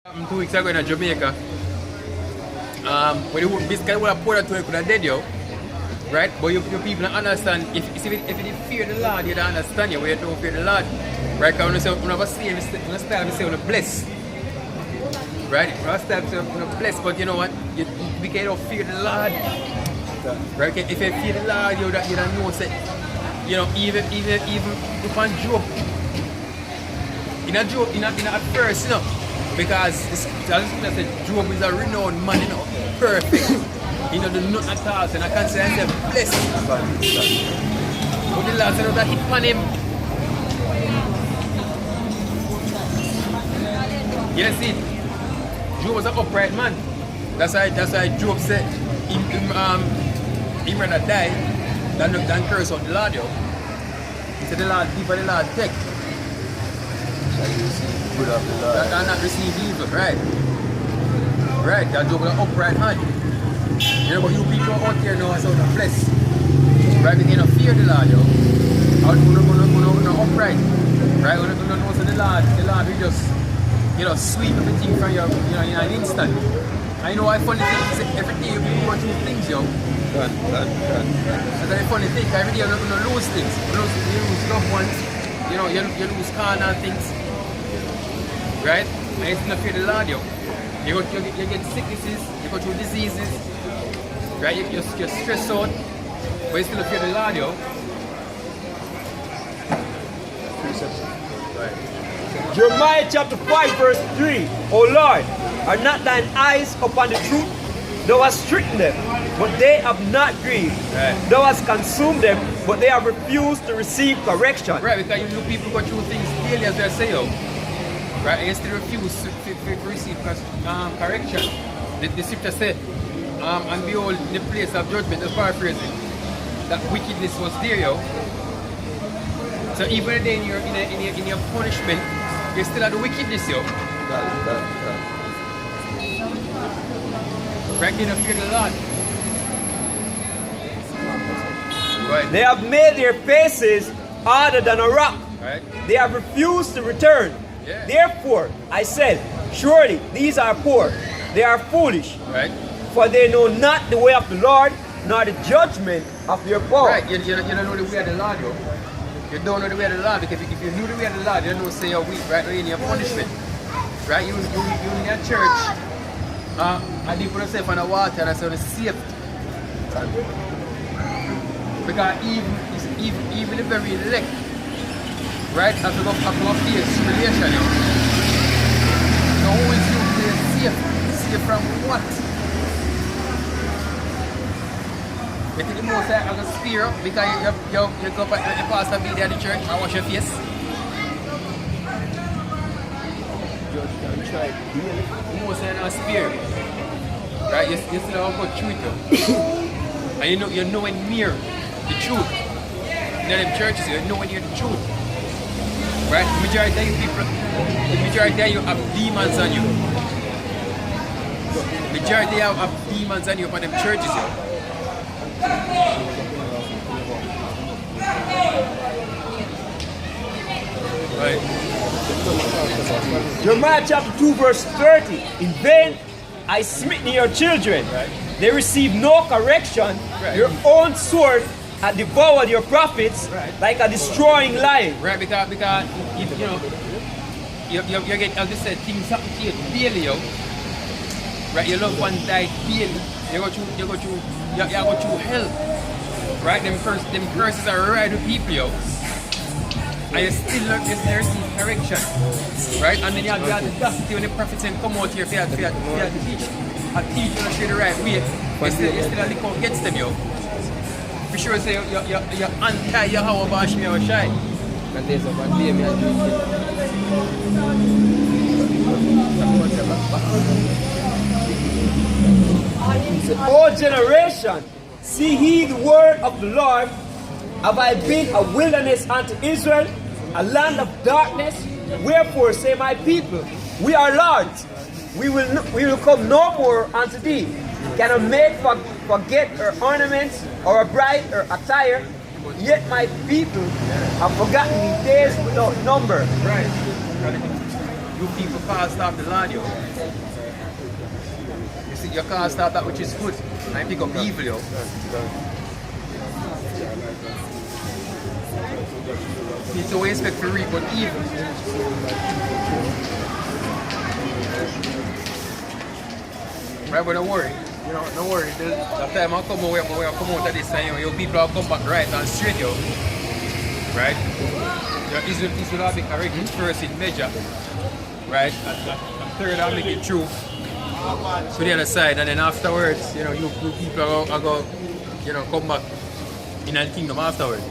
2 weeks ago in Jamaica. When you basically what I put it to it could have dead you, right? But you people don't understand if you fear the Lord, you don't understand you where you don't fear the Lord. Right? Because when you say when I say when I start to say when I bless. Right? When I start to say when I bless, but you know what? You don't fear the Lord. Right? If you fear the Lord, you don't know say, you know, even upon Job. In a first, you know. Because as I said, Job is a renowned man, you know, perfect. He don't do nothing at all, and I can't say I'm blessed. But the Lord said that hit upon him. You see, Job was an upright man. That's why Job said he rather die than curse out the Lord. Yo. He said the Lord give and the Lord take. Good of the Lord. That not receive evil, right? Right, that Job with an upright hand. You know, but you people out here now are so blessed. Right, because you don't fear the Lord, yo. How do you upright? Right, when you know so the Lord will just, you know, sweep everything from you, you know, in an instant. I know why funny thing is every day you go through things, yo. Done. That's a funny thing, every day you lose things. You lose loved ones, you know, you lose carnal things. Right? And you still fear the Lord, yo. You get sicknesses, you go through diseases, right? You're stressed out, but you still fear the Lord, yo. Right. Jeremiah chapter 5 verse 3. O Lord, are not thine eyes upon the truth? Thou hast stricken them, but they have not grieved. Right. Thou hast consumed them, but they have refused to receive correction. Right, because you know people go through things daily as they say, yo. Right, and you still refuse to receive correction. The scripture said, and behold, in the place of judgment, that's paraphrasing, that wickedness was there, yo. So even then you're in your punishment, you're still at the wickedness, yo. Right, you don't fear the Lord. Right. They have made their faces harder than a rock. Right. They have refused to return. Yeah. Therefore, I said, surely these are poor, they are foolish, Right. for they know not the way of the Lord, nor the judgment of their power. Right, you don't know the way of the Lord, yo. You don't know the way of the Lord, because if you knew the way of the Lord, you don't know say you're weak, right? You're in your punishment. Right? You in your church, and you put yourself on the water and I say safe. Because even the very elect, right, have to go face tribulation, yo. So always you play safe from what? You think the most I'm going to spear up because you go back to the pastor be there at the church and wash your face? The most I'm going to spear. Right? You still have to go through it. And you're nowhere near the truth. In them churches, you're nowhere near the truth. Right? The majority of you have demons on you. The majority have demons on you upon them churches, yo. Right. Jeremiah chapter 2 verse 30. In vain I smitten your children. Right. They receive no correction. Right. Your own sword hath devoured your prophets, Right. like a destroying lion. Right, because you know you get, as I said, things happen to you daily, yo. Right, your loved one died daily. You go through hell. Right, them curses are right with people, yo. And you still not receive correction. Right? And then you have the audacity when the prophets come out here for you to teach you to show the right way. You still look out against them, yo. For sure say you're anti-Yahweh Bashmi or Shai. And there's a one day me and O generation, see ye the word of the Lord. Have I been a wilderness unto Israel, a land of darkness? Wherefore say my people, we are Lord's. We will come no more unto thee. Can a maid forget her ornaments, or a bride her attire? Yet my people have forgotten me days without number. Right. you people cast off the Lord, yo. You see, you cast off that which is good and pick up evil, yo. It's always expect to reap but evil. Right, but don't worry. You know, don't worry. The time I come out, when I come out of this time, your people will come back right and straight, yo. Right? Israel will be correct first in measure. Right? And third, I'll make it true to the other side. And then afterwards, you know, you people are going to, you know, come back in the kingdom afterwards.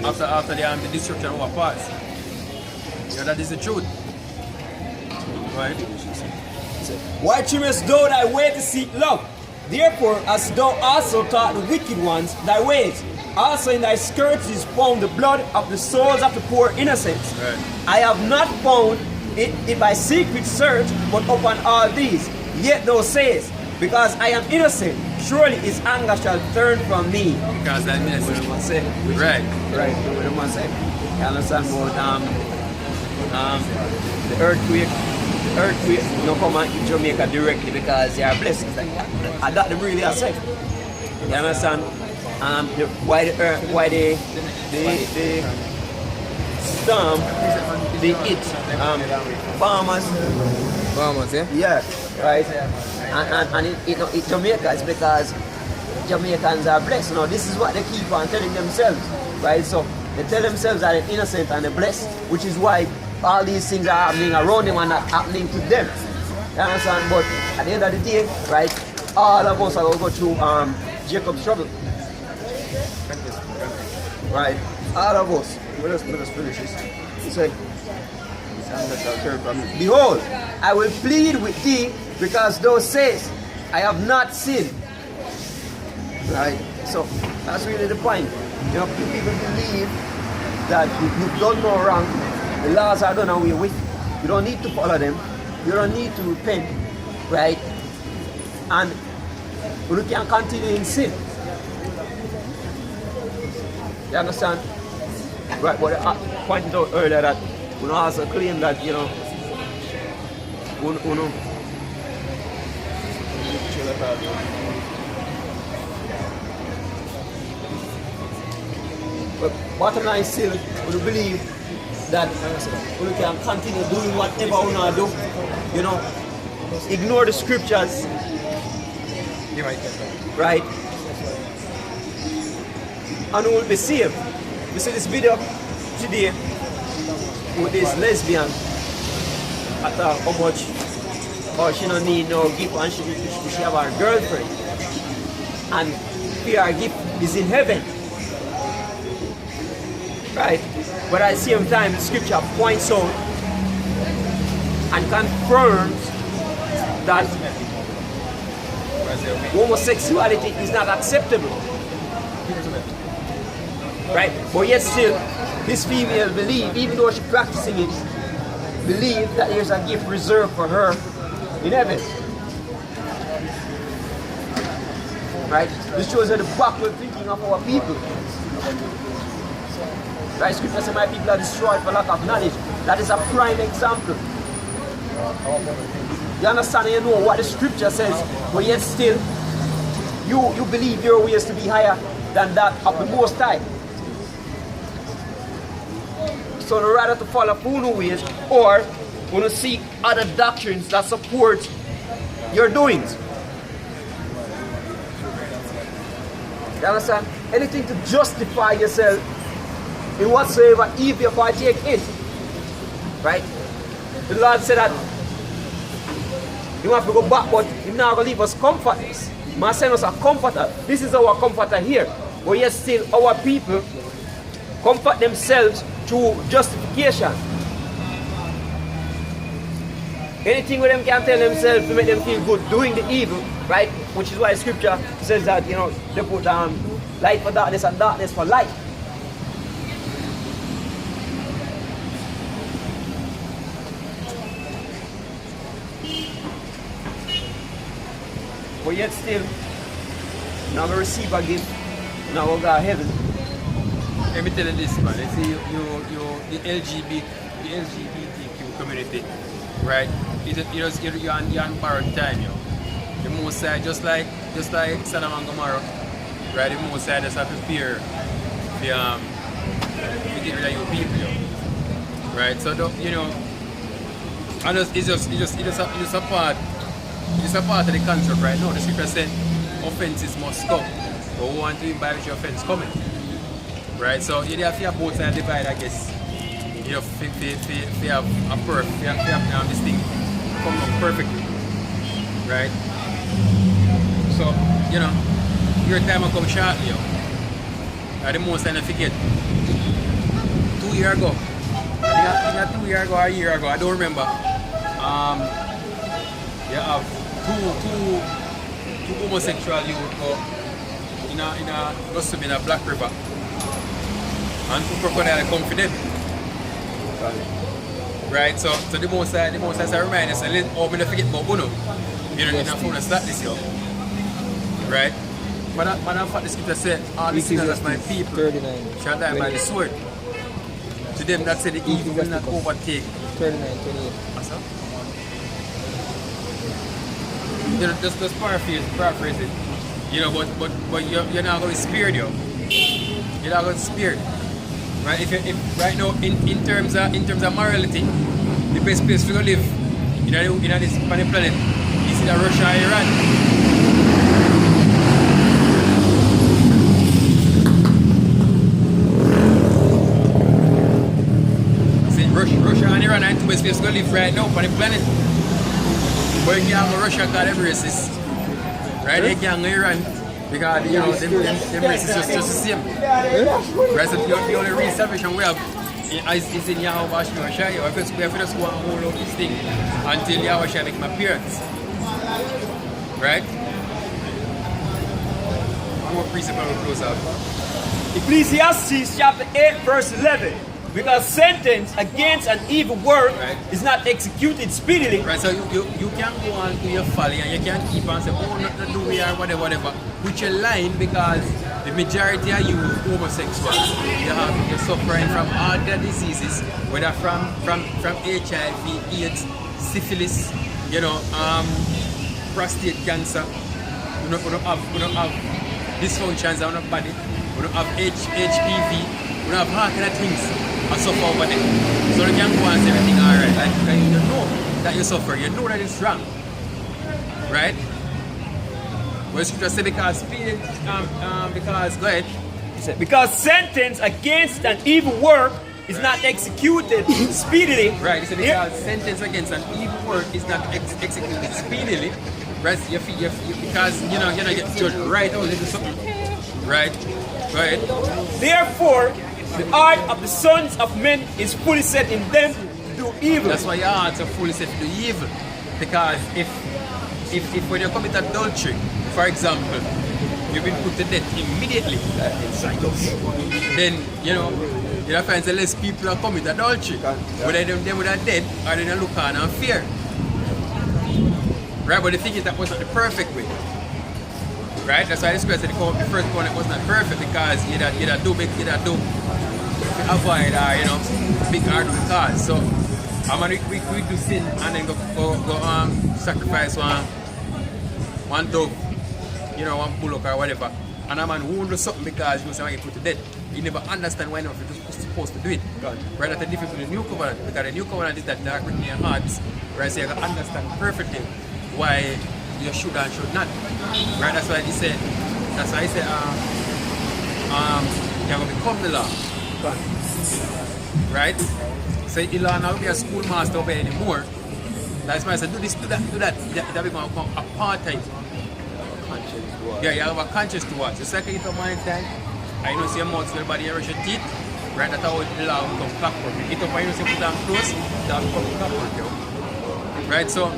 After the destruction of our past. You know, that is the truth. Right? Why trimmest thou thy way to seek love? Therefore, as thou also taught the wicked ones thy ways, also in thy skirts is found the blood of the souls of the poor innocents. Right. I have not found it by secret search, but upon all these. Yet thou sayest, because I am innocent, surely his anger shall turn from me. Because I'm innocent. Right. Right. What am I saying? You understand about the earthquake? The earthquake no come in Jamaica directly because they are blessed. It's like, I got them really accept. You understand? Why the storm they hit farmers. Farmers, yeah? Yeah, right. And it Jamaica is because Jamaicans are blessed. Now this is what they keep on telling themselves, right? So they tell themselves that they're innocent and they're blessed, which is why all these things are happening around them and not happening to them. You understand? But at the end of the day, right, all of us are going to go through Jacob's trouble. Right? All of us. Let us finish this. He said, behold, I will plead with thee because thou sayest, I have not sinned. Right? So that's really the point. You know, people believe that you've done no wrong. The laws are done away with. You don't need to follow them. You don't need to repent, right? And you can continue in sin. You understand? Right, but I pointed out earlier that we also claim that, you know, but bottom line still, we believe that we can continue doing whatever we want to do, you know, ignore the scriptures, right? And we will be saved. We see this video today with this lesbian at how much or she don't need no gift and she have her girlfriend and her gift is in heaven. Right? But at the same time, the scripture points out and confirms that homosexuality is not acceptable. Right? But yet still, this female believe, even though she's practicing it, believe that there's a gift reserved for her in heaven. Right? This shows you the backward thinking of our people. Right? Scripture says, my people are destroyed for lack of knowledge. That is a prime example. You understand and you know what the scripture says, but yet still, you believe your ways to be higher than that of the Most High. So rather to follow Puno ways or want to seek other doctrines that support your doings. You understand? Anything to justify yourself in whatsoever evil you partake in. Right? The Lord said that you have to go back, but He's not going to leave us comfortless. He must send us a comforter. This is our comforter here. But yet still our people comfort themselves through justification. Anything with them can tell themselves to make them feel good doing the evil, right? Which is why scripture says that, you know, they put light for darkness and darkness for light. But yet still, now we receive a gift, now we go to heaven. Let me tell you this, man. You see, the LGBTQ community, right? You're on borrowed time, yo. The Most High, just like Sodom and Gomorrah, right? The Most High just have to fear to get rid of your people, yo. Right? So you know, and it's just a part of the concept right now. The scripture said offenses must come. But we want to by which offense coming. Right? So you have to have both sides divide, I guess. You know, if you have a perfect, you have this thing come out perfectly. Right? So, you know, your time will come shortly, yo. The most I forget. 2 years ago. I think 2 years ago or a year ago, I don't remember. You have two homosexual youth go in a Black River. And two crocodile come for them. Right, so the most I remind us, oh, I don't forget about Bono. You know, you're not going to start this, yo. Right? But I thought the scripture said, all the sinners of my people 39. shall die by the sword. To them that say the evil will not overtake. 39, 28. What's up? You know, just paraphrase it. You know, but you're not going to be spared, yo. You're not going to be spared. Right? If right now in terms of morality, the best place to live in this planet is in Russia and Iran. See, Russia and Iran are the best place to live right now on the planet. But you can't go Russia because they're racist. Right? They can't go Iran. Because, you know, them races just the same. Right, so the only real salvation we have is in Yahweh Shai Shai. We have to just go and hold up this thing until Yahweh Shai make my appearance. Right? One more precept and we'll close out. Ecclesiastes chapter 8 verse 11. Because sentence against an evil work is not executed speedily. Right, so you can't go on to your folly and you can't keep on saying, oh, not do we are whatever. Which you're lying because the majority of you homosexuals, you're suffering from all the diseases, whether from HIV, AIDS, syphilis, you know, prostate cancer, we don't have dysfunctions on our body, we don't have HPV, we don't have all kind of things. I suffer over there. So you can go and say everything alright. Like you know that you suffer, you know that it's wrong. Right? Well, scripture say because go ahead. Because sentence against an evil work is not executed speedily. Right, so because sentence against an evil work is not executed speedily. Right? Because you know get judged right out into something. Right? Go ahead. Therefore, the heart of the sons of men is fully set in them to do evil. That's why your hearts are fully set to do evil. Because if when you commit adultery, for example, you've been put to death immediately, then you find that less people are commit adultery. Whether them would have dead or they don't look on and fear. Right? But the thing is that was not the perfect way. Right? That's why this question the first one was not perfect because you do avoid big hard cause. So we do sin and then go sacrifice one dove, one bullock or whatever. And a man won't do something because you say get put to death. You never understand why you're supposed to do it. Right? That's the difference with the new covenant, because the new covenant is that dark written in your hearts. Right? So you can understand perfectly why you should and should not. Right? That's why he said you're gonna become the law. Right? So the law not be a schoolmaster over anymore. That's why I said do this, do that. That become apartheid. Yeah, you have a conscience to watch. The second you come on time, I know see your mouth, your body, you brush your teeth. Right? That's how the law will become clockwork. You get up and you see put down clothes, that will become clockwork, yo. Right? So,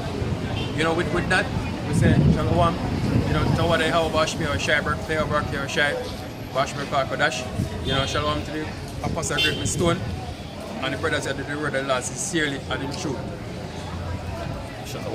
with that, we say, Shalom, to what I have about Shmi or Shai, birthday or birthday or Shai, Bashmi Parkodash, Shalom to the Apostle Griffin Stone, and the brothers that do the word of the Lord sincerely and in truth. Shalom.